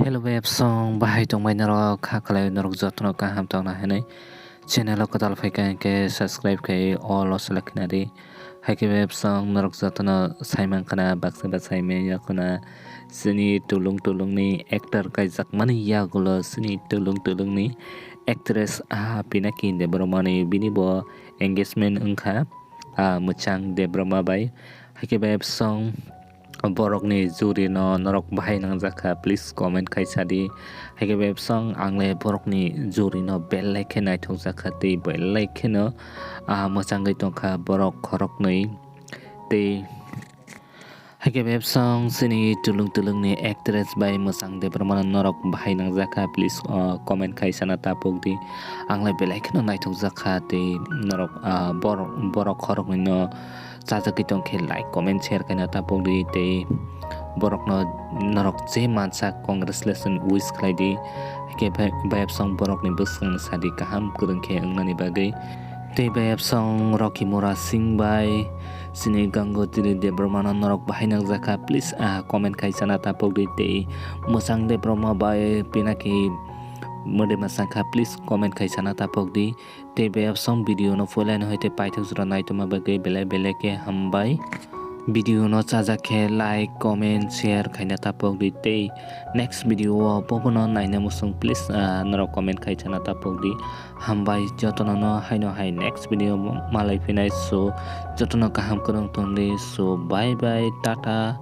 Hello web song bahai tongbai narok khakalai narok jotno kaham tongna hanai channel kotal phaikai ke subscribe kai all seleknari haike web song narok jotno saimang kana baksa saime yakuna sini tulung ni actor kaijak mani yagulo sini tulung ni actress pinaki de bromani bini bo engagement wngkha mwchang de broma bai haike web song borok ni juri no norok bahai nangjaka please comment kaisadi haike web song angle borok ni juri no belai khe naithokjaka tei belai khe no mwchangai tongkha borok khorok ni tei haike web song sini tulung ni actress bai mwchang de bromano norok bahai nangjaka please comment kaisana tapokdi angle belai khe no naithokjaka tei norok borok khorok ni no chajagui tongkhe like comment share kaina tapokdi tei borok no norok je mansa congratulation wish khlaidi haike web song borok ni bwsang sadi kaham kurungkhe wngnani bagui tei web song Rocky Mora sing bai sini gangotiri de bromano norok bahai nangjaka please comment kaisana tapokdi tei mwchang de broma bai pinaki mode masangkha please comment kaisana tapokdi tei web song video no follow hoite paithak jora naitoma bagui belai ke hambai video no chajakhe like comment share khaina tapokdi tei next video pobono naina musung please norok comment kaisana tapokdi hambai jotono no haino hai next video malai phinai so jotono kaham kurung tongdi so bye bye tata।